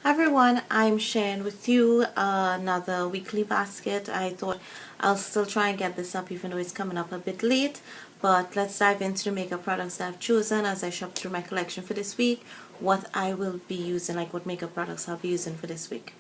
Hi everyone, I'm sharing with you another weekly basket. I thought I'll still try and get this up even though it's coming up a bit late. But let's dive into the makeup products that I've chosen as I shop through my collection for this week. What I will be using, like what makeup products I'll be using for this week.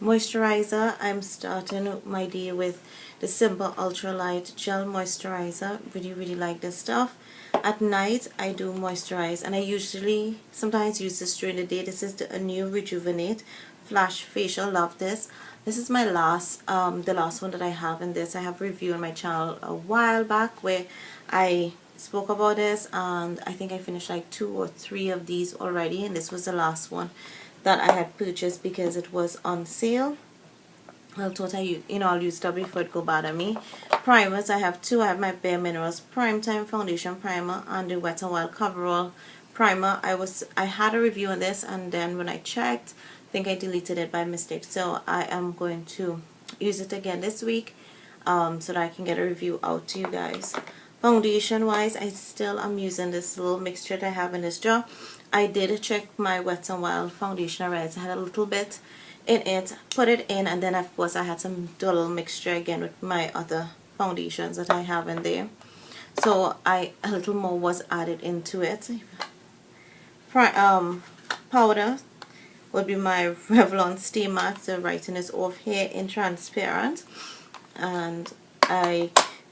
Moisturizer, I'm starting my day with the Simple Ultralight Gel Moisturizer. Really like this stuff. At night I do moisturize, and I usually sometimes use this during the day. This is the new Rejuvenate Flash Facial. Love this. This is my last the last one that I have in this. I have a review on my channel a while back where I spoke about this, and I think I finished like 2 or 3 of these already, and this was the last one that I had purchased because it was on sale. I thought I'll use that before it go bad on me. Primers, I have 2. I have my Bare Minerals Prime Time Foundation Primer and the Wet n Wild Coverall Primer. I had a review on this, and then when I checked, I think I deleted it by mistake. So I am going to use it again this week so that I can get a review out to you guys. Foundation wise, I still am using this little mixture that I have in this jar. I did check my Wet n Wild foundation already. I had a little bit in it, put it in, and then of course I had some do a little mixture again with my other foundations that I have in there. So a little more was added into it. Powder would be my Revlon Stay Matte. The writing is off here in transparent, and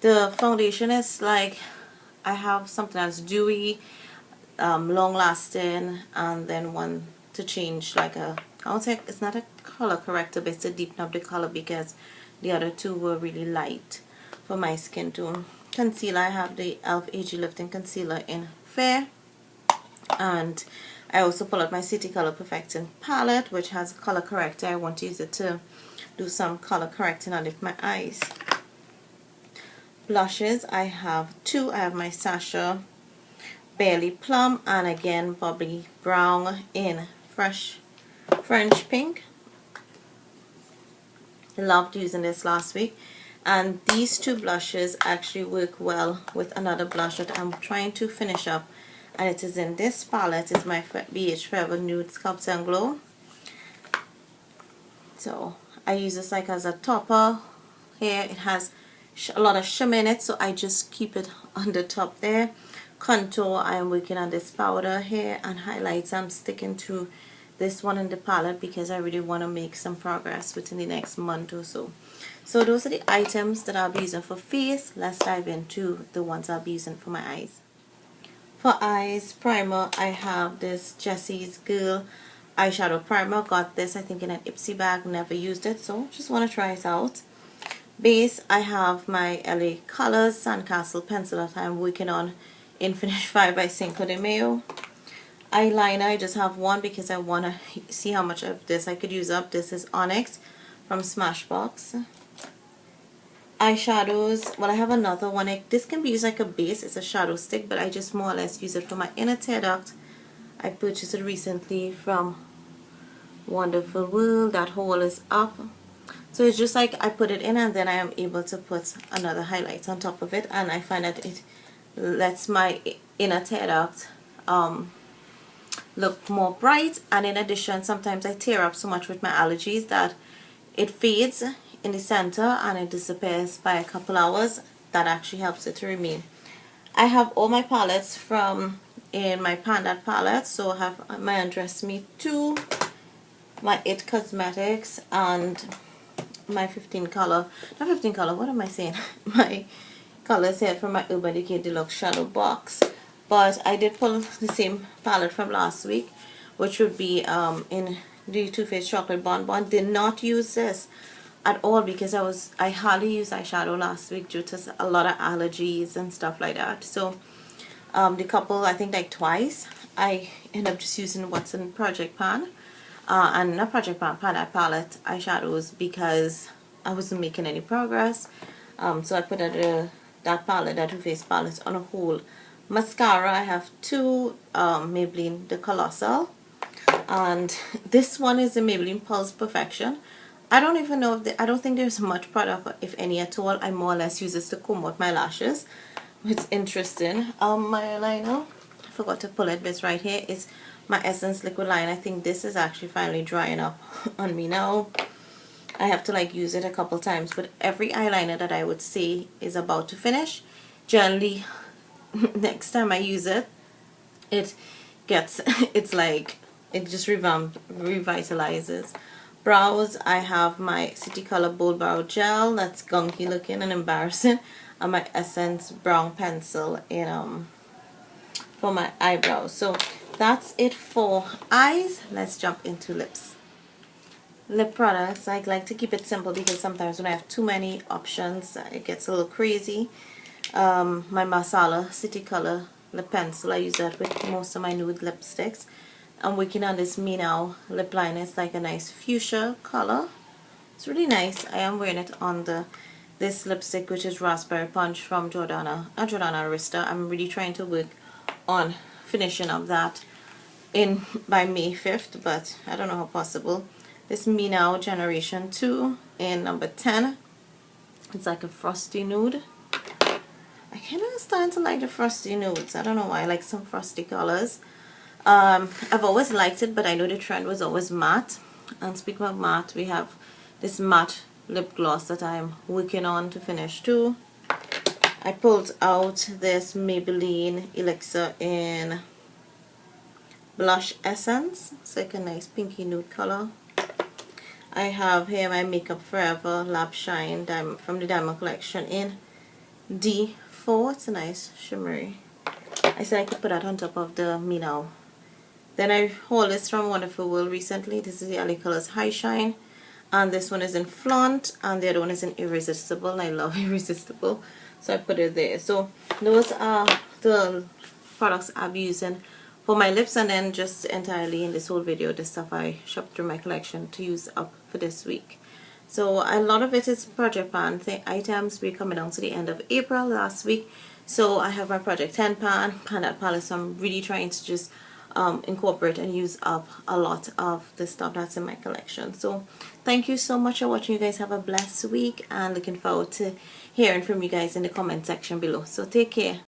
the foundation is like, I have something that's dewy, long lasting, and then one to change, like I would say it's not a color corrector, but it's to deepen up the color because the other two were really light for my skin tone. Concealer, I have the e.l.f. Age Lifting Concealer in Fair, and I also pull out my City Color Perfecting palette, which has a color corrector. I want to use it to do some color correcting underneath my eyes. Blushes, I have 2. I have my Sacha Barely Plum, and again Bubbly Brown in French Pink. Loved using this last week, and these 2 blushes actually work well with another blush that I'm trying to finish up, and it is in this palette. It's my BH Forever Nude Sculpt and Glow. So I use this like as a topper here. It has a lot of shimmer in it, so I just keep it on the top there. Contour, I am working on this powder here, and highlights I'm sticking to this one in the palette because I really want to make some progress within the next month or so. So those are the items that I'll be using for face. Let's dive into the ones I'll be using for my eyes. For eyes, primer, I have this Jessie's Girl eyeshadow primer. Got this I think in an Ipsy bag, never used it, so just want to try it out. Base, I have my LA Colors Sandcastle pencil that I'm working on in Finish 5 by Cinco de Mayo. Eyeliner, I just have one because I want to see how much of this I could use up. This is Onyx from Smashbox. Eyeshadows, well, I have another one. This can be used like a base. It's a shadow stick, but I just more or less use it for my inner tear duct. I purchased it recently from Wonderful World. That hole is up. So it's just like I put it in, and then I am able to put another highlight on top of it, and I find that it lets my inner tear duct look more bright. And in addition, sometimes I tear up so much with my allergies that it fades in the center and it disappears by a couple hours. That actually helps it to remain. I have all my palettes from in my Panda palette. So I have my Undress Me 2, my It Cosmetics, and my 15 color, not 15 color, what am I saying? My colors here from my Urban Decay Deluxe Shadow Box. But I did pull the same palette from last week, which would be in the Too Faced Chocolate Bonbon. Did not use this at all because I hardly used eyeshadow last week due to a lot of allergies and stuff like that. So the couple, I think like twice, I end up just using what's in Project Pan. And not Project Pan, that palette eyeshadows because I wasn't making any progress. So I put that palette, that Too Faced palette, on a hold. Mascara, I have 2 Maybelline The Colossal, and this one is the Maybelline Pulse Perfection. I don't even know if I don't think there's much product, if any at all. I more or less use this to comb out my lashes. It's interesting. My eyeliner, I forgot to pull it, but it's right here. It's my Essence Liquid Line. I think this is actually finally drying up on me now. I have to like use it a couple times, but every eyeliner that I would say is about to finish, generally next time I use it, it gets, it's like, it just revitalizes. Brows, I have my City Color Bold Brow Gel, that's gunky looking and embarrassing, and my Essence Brown Pencil in for my eyebrows. So that's it for eyes. Let's jump into lips. Lip products, I like to keep it simple because sometimes when I have too many options it gets a little crazy. My Masala City Color lip pencil, I use that with most of my nude lipsticks. I'm working on this Me Now lip liner. It's like a nice fuchsia color. It's really nice. I am wearing it on this lipstick, which is Raspberry Punch from Jordana Arista. I'm really trying to work on finishing up that by May 5th, but I don't know how possible. This Me Now Generation 2 in number 10. It's like a frosty nude. I kind of starting to like the frosty nudes. I don't know why. I like some frosty colors. I've always liked it, but I know the trend was always matte. And speaking of matte, we have this matte lip gloss that I'm working on to finish too. I pulled out this Maybelline Elixir in Blush Essence. It's like a nice pinky nude color. I have here my Makeup Forever Lab Shine from the Diamond Collection in D4. It's a nice shimmery. I said I could put that on top of the Me Now. Then I hauled this from Wonderful World recently. This is the LA Colors High Shine. And this one is in Flaunt. And the other one is in Irresistible. And I love Irresistible. So I put it there. So those are the products I'm using for my lips, and then just entirely in this whole video the stuff I shopped through my collection to use up for this week. So a lot of it is Project Pan items. We're coming down to the end of April last week, so I have my Project 10 pan that palette. So I'm really trying to just incorporate and use up a lot of the stuff that's in my collection. So thank you so much for watching. You guys have a blessed week, and looking forward to hearing from you guys in the comment section below. So take care.